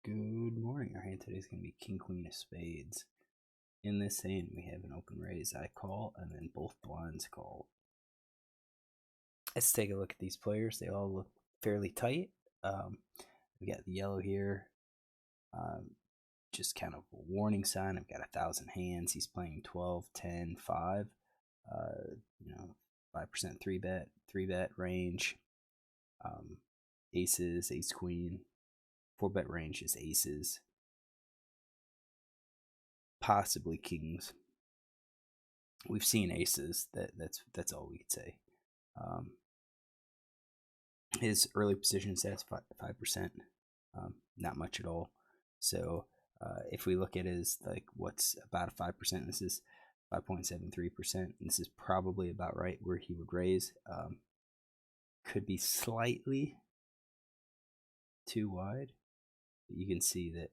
Good morning. Our hand today is going to be King Queen of Spades. In this hand, we have an open raise. I call, and then both blinds call. Let's take a look at these players. They all look fairly tight. We got the yellow here. Just kind of a warning sign. I've got 1,000 hands. He's playing 12, 10, 5. 5% 3-bet range. Aces, ace queen. 4-bet range is aces, possibly kings. We've seen aces. That's all we could say. His early position stats 5%, not much at all. So if we look at his what's about a 5%, this is 5.73%. This is probably about right where he would raise. Could be slightly too wide. But you can see that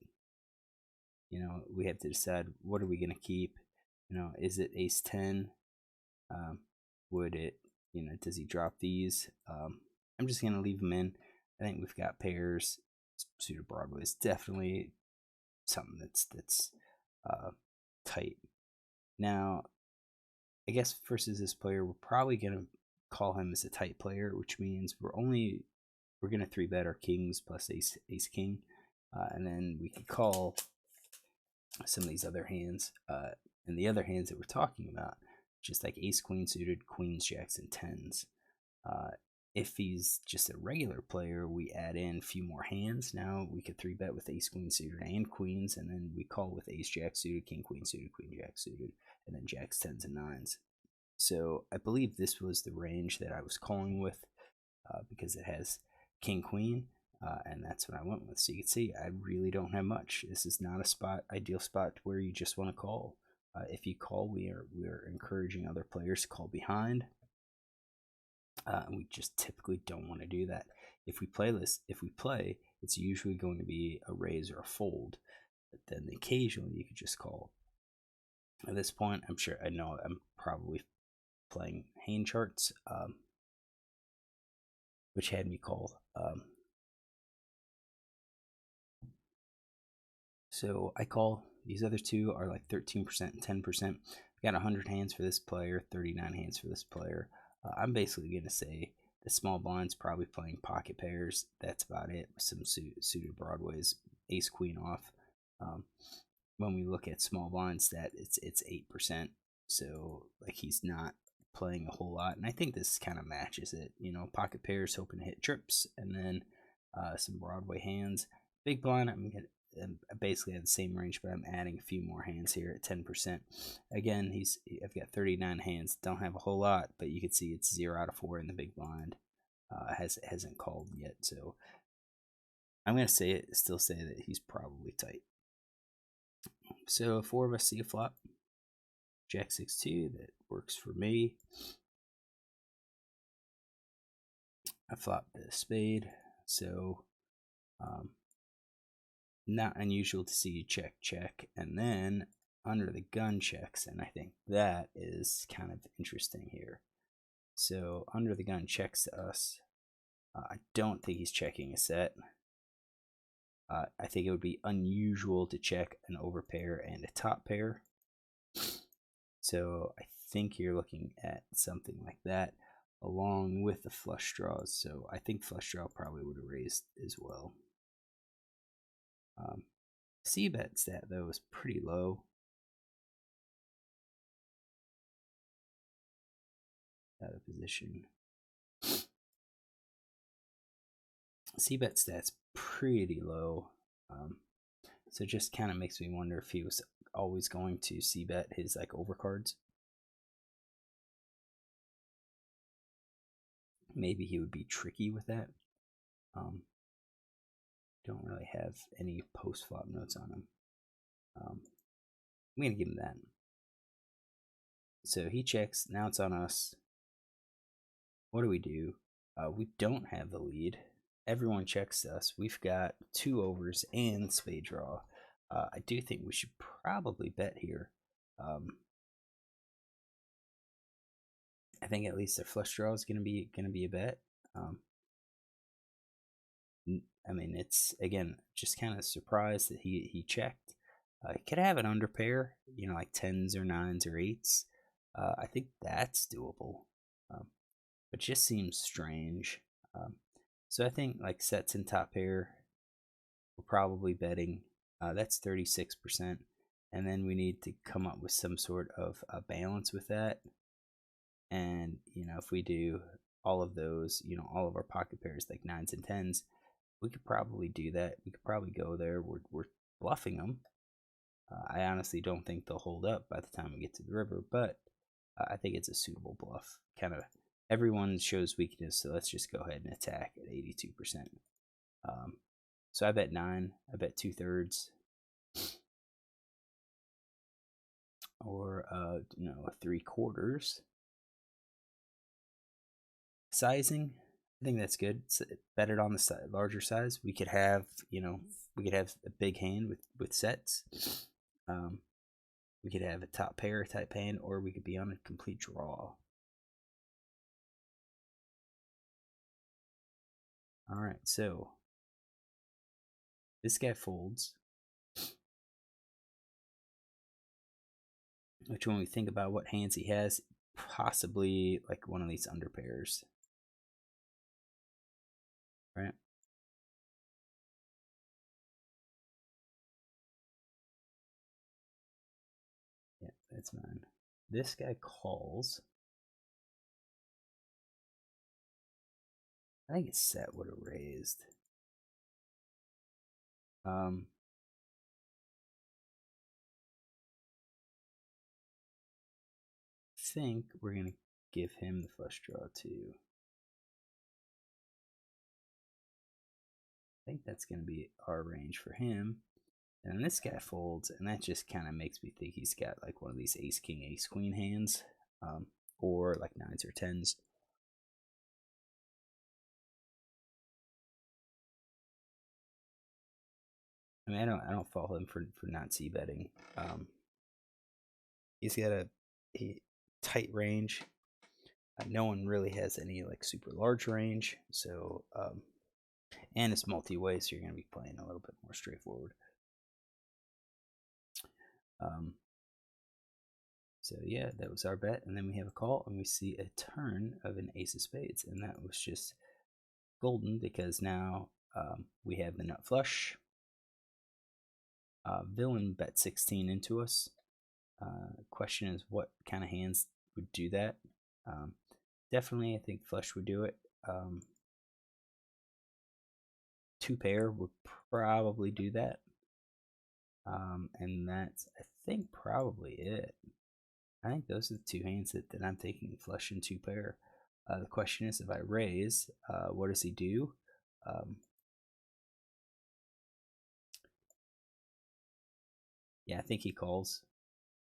we have to decide, what are we going to keep. Is it ace 10? Would it, does he drop these? I'm just going to leave them in. I think we've got pairs. Suited Broadway is definitely something that's tight. Now, I guess versus this player, we're probably going to call him as a tight player, which means we're going to 3-bet our kings plus ace king, and then we could call some of these other hands, and the other hands that we're talking about, just like ace queen suited, queens, jacks, and tens. If he's just a regular player, we add in a few more hands. Now we could 3-bet with ace queen suited and queens, and then we call with ace jack suited, king queen suited, queen jack suited, and then jacks, tens, and nines. So I believe this was the range that I was calling with, because it has king queen, and that's what I went with. So you can see I really don't have much. This is not a ideal spot where you just want to call. If you call, we are encouraging other players to call behind. We just typically don't want to do that. If we play, it's usually going to be a raise or a fold, but then occasionally you could just call. At this point, I know I'm probably playing hand charts, which had me call. So I call. These other two are like 13% and 10%. We got 100 hands for this player, 39 hands for this player. I'm basically going to say the small blind's probably playing pocket pairs. That's about it. Some suited broadways, ace queen off. When we look at small blinds, that it's 8%. So he's not playing a whole lot, and I think this kind of matches it. Pocket pairs hoping to hit trips, and then some Broadway hands. Big blind, I basically have the same range, but I'm adding a few more hands here at 10%. Again, I've got 39 hands. Don't have a whole lot, but you can see it's 0 out of 4 in the big blind. Hasn't called yet, so I'm gonna still say that he's probably tight. So 4 of us see a flop. Jack 6-2, that works for me. I flop the spade, so not unusual to see you check, and then under the gun checks, and I think that is kind of interesting here. So under the gun checks to us. I don't think he's checking a set. I think it would be unusual to check an overpair and a top pair. So I think you're looking at something like that along with the flush draws. So I think flush draw probably would have raised as well. C-bet stat though is pretty low. Out of position. C-bet stat's pretty low. So it just kind of makes me wonder if he was always going to C-bet his overcards. Maybe he would be tricky with that. Don't really have any post-flop notes on him. I'm going to give him that. So he checks. Now it's on us. What do? We don't have the lead. Everyone checks us. We've got 2 overs and spade draw. I do think we should probably bet here. I think at least the flush draw is going to be a bet. I mean, it's again just kind of surprised that he checked. He could have an under pair, like tens or nines or eights. I think that's doable, um, but just seems strange. Um, so I think like sets and top pair, we're probably betting. That's 36%, and then we need to come up with some sort of a balance with that. And if we do all of those, all of our pocket pairs like nines and tens, we could probably do that. We could probably go there. We're bluffing them. I honestly don't think they'll hold up by the time we get to the river, but I think it's a suitable bluff. Kind of everyone shows weakness, so let's just go ahead and attack at 82%. So I bet 9. I bet 2/3, or 3/4. Sizing, I think that's good. Bet it on the larger size. We could have a big hand with sets. We could have a top pair type hand, or we could be on a complete draw. All right, so this guy folds, which when we think about what hands he has, possibly like one of these under pairs, right? Yeah, that's mine. This guy calls. I think his set would have raised. Um, I think we're gonna give him the flush draw too. I think that's gonna be our range for him. And this guy folds, and that just kind of makes me think he's got like one of these ace king, ace queen hands, or like nines or tens. I mean, I don't fault him for not c betting. He's got a tight range. No one really has any like super large range, so and it's multi-way, so you're going to be playing a little bit more straightforward. So yeah, that was our bet, and then we have a call, and we see a turn of an ace of spades, and that was just golden because now we have the nut flush. Villain bet 16 into us. Question is, what kind of hands would do that? Definitely, I think flush would do it. Two pair would probably do that. And that's, I think, probably it. I think those are the two hands that I'm taking, flush and two pair. The question is, if I raise, what does he do? Yeah, I think he calls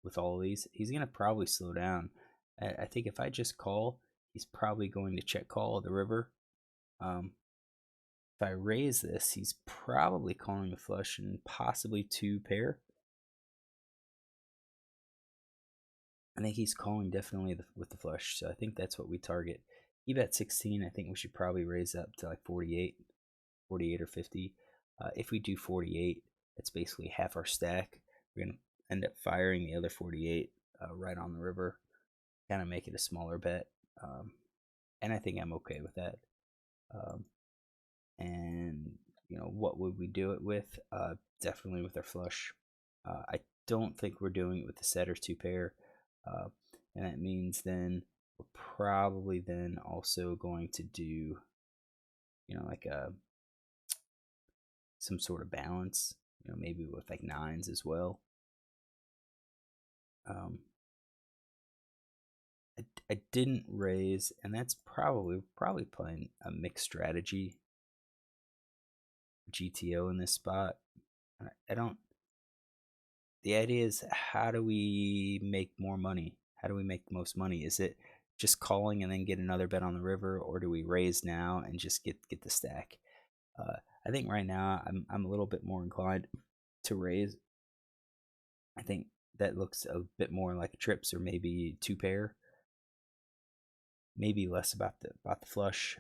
with all of these. He's going to probably slow down. I think if I just call, he's probably going to check call the river. If I raise this, he's probably calling a flush and possibly two pair. I think he's calling definitely with the flush, so I think that's what we target. He bet 16. I think we should probably raise up to like 48 or 50. If we do 48, that's basically half our stack. We're going to end up firing the other 48 right on the river, kind of make it a smaller bet. And I think I'm okay with that. And what would we do it with? Definitely with our flush. I don't think we're doing it with the set or two pair, and that means then we're probably then also going to do like some sort of balance, maybe with like nines as well. I didn't raise, and that's probably playing a mixed strategy GTO in this spot. I don't. The idea is, how do we make more money? How do we make the most money? Is it just calling and then get another bet on the river, or do we raise now and just get the stack? I think right now I'm a little bit more inclined to raise. I think that looks a bit more like trips or maybe two pair. Maybe less about the flush.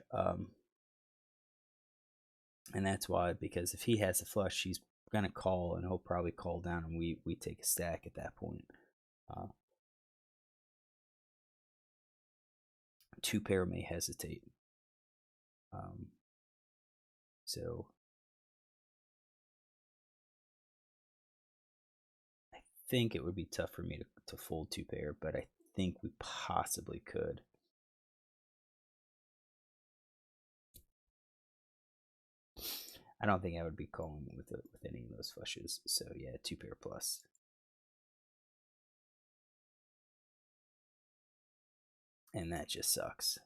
And that's why, because if he has a flush, he's going to call, and he'll probably call down, and we take a stack at that point. Uh, Two pair may hesitate. So I think it would be tough for me to fold two pair, but I think we possibly could. I don't think I would be calling with any of those flushes. So yeah, two pair plus. And that just sucks.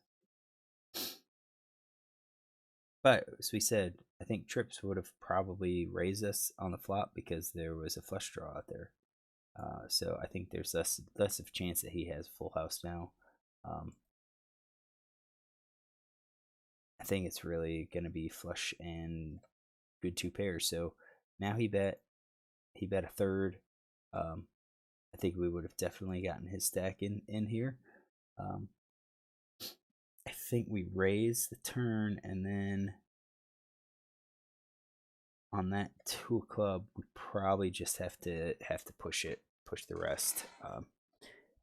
But as we said, I think trips would have probably raised us on the flop because there was a flush draw out there. So I think there's less of a chance that he has full house now. I think it's really going to be flush and good two pairs. So now he bet a third. I think we would have definitely gotten his stack in here. I think we raise the turn, and then on that two club, we probably just have to push the rest.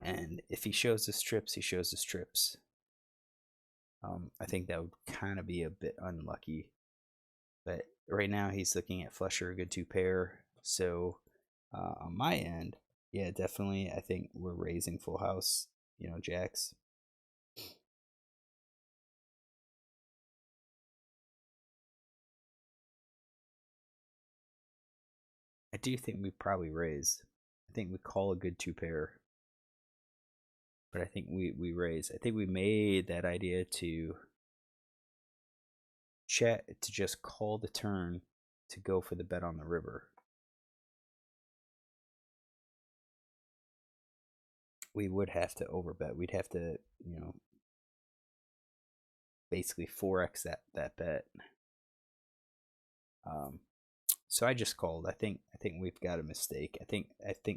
And if he shows us trips, he shows us trips. I think that would kind of be a bit unlucky, but right now he's looking at flush or a good two pair. So on my end, yeah, definitely, I think we're raising full house. Jacks. I do think we probably raise. I think we call a good two pair, but I think we raise. I think we made that idea to chat to just call the turn to go for the bet on the river. We would have to overbet. We'd have to, basically 4x that bet. So I just called. I think we've got a mistake. I think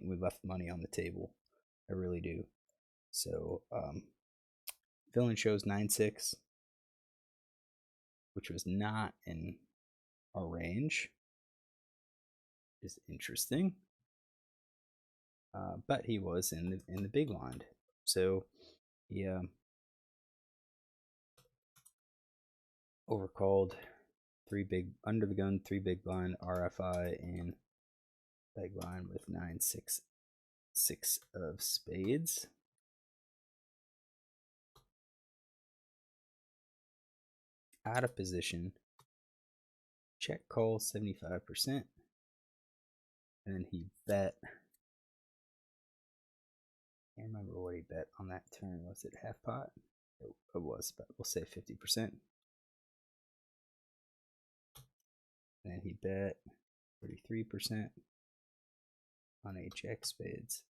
we left money on the table. I really do. So villain shows 9-6, which was not in our range. Is interesting. But he was in the big blind. So yeah, overcalled, three big under the gun, three big blind RFI, and big blind with 9-6 of spades. Out of position. Check call 75%. And then he bet. I can't remember what he bet on that turn. Was it half pot? It was, but we'll say 50%. And then he bet 33% on a jack spades.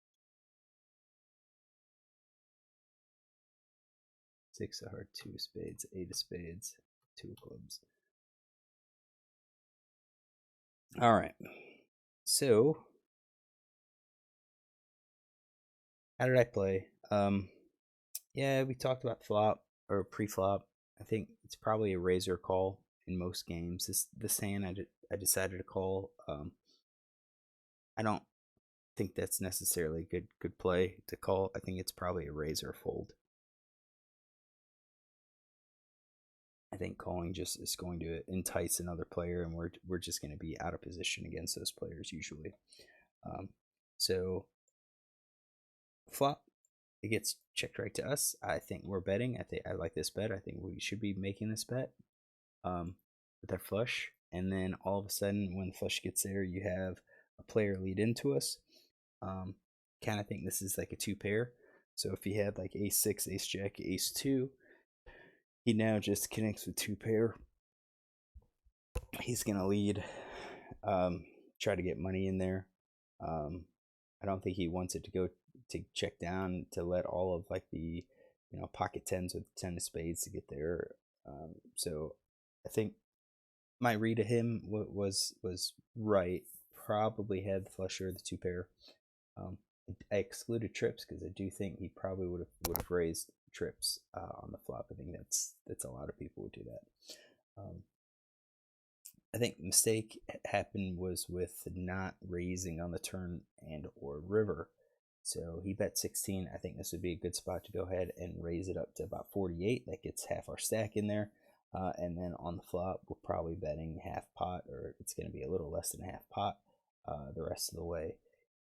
6 of heart, 2 of spades, 8 of spades, 2 of clubs. All right. So, how did I play? Yeah, we talked about flop or pre-flop. I think it's probably a razor call in most games. This hand I decided to call. I don't think that's necessarily a good play to call. I think it's probably a razor fold. I think calling just is going to entice another player, and we're just going to be out of position against those players usually. So flop, it gets checked right to us. I think we're betting. I like this bet. I think we should be making this bet with our flush, and then all of a sudden, when the flush gets there, you have a player lead into us. Kind of think this is like a two pair. So if he had like ace six, ace jack, ace two, he now just connects with two pair. He's gonna lead. Try to get money in there. I don't think he wants it to go to check down to let all of like the pocket tens with 10 of spades to get there. So I think my read of him was right. Probably had the flusher, the two pair. I excluded trips because I do think he probably would have raised trips on the flop. I think that's a lot of people would do that. I think the mistake happened was with not raising on the turn and or river. So he bet 16. I think this would be a good spot to go ahead and raise it up to about 48. That gets half our stack in there. And then on the flop, we're probably betting half pot, or it's going to be a little less than half pot the rest of the way.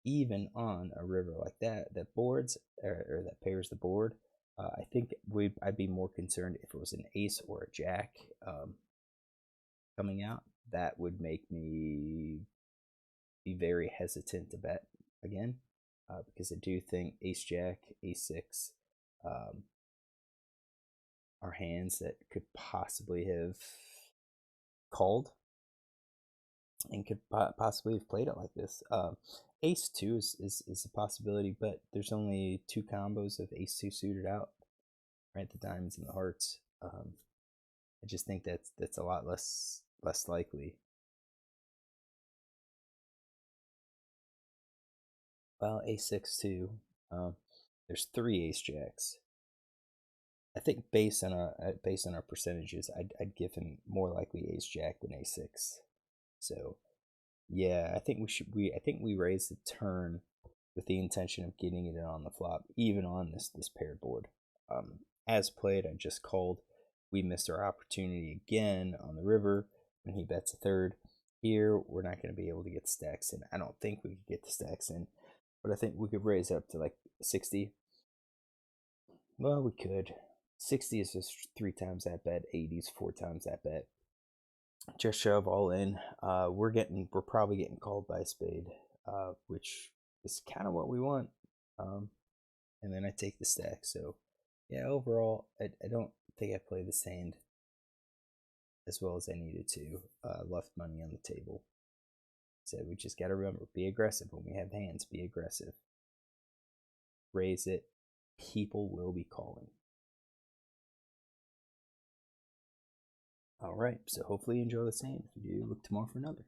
Even on a river like that, that boards or that pairs the board, I think I'd be more concerned if it was an ace or a jack coming out. That would make me be very hesitant to bet again, because I do think ace jack, ace six are hands that could possibly have called and could possibly have played it like this. Ace two is a possibility, but there's only two combos of ace two suited out, right? The diamonds and the hearts. I just think that's a lot less likely. Well, ace six too. There's three ace jacks. I think based on our percentages, I'd give him more likely ace jack than ace six. So yeah, I think we raise the turn with the intention of getting it on the flop, even on this paired board. As played, I just called. We missed our opportunity again on the river when he bets a third. Here, we're not going to be able to get the stacks in. I don't think we could get the stacks in, but I think we could raise up to like 60. Well, we could. 60 is just 3 times that bet. 80 is 4 times that bet. Just shove all in. We're probably getting called by a spade, which is kind of what we want. And then I take the stack. So yeah, overall, I don't think I played this hand as well as I needed to. Left money on the table. So we just got to remember, be aggressive when we have hands. Be aggressive. Raise it. People will be calling. All right, so hopefully you enjoy this hand. If you do, look tomorrow for another.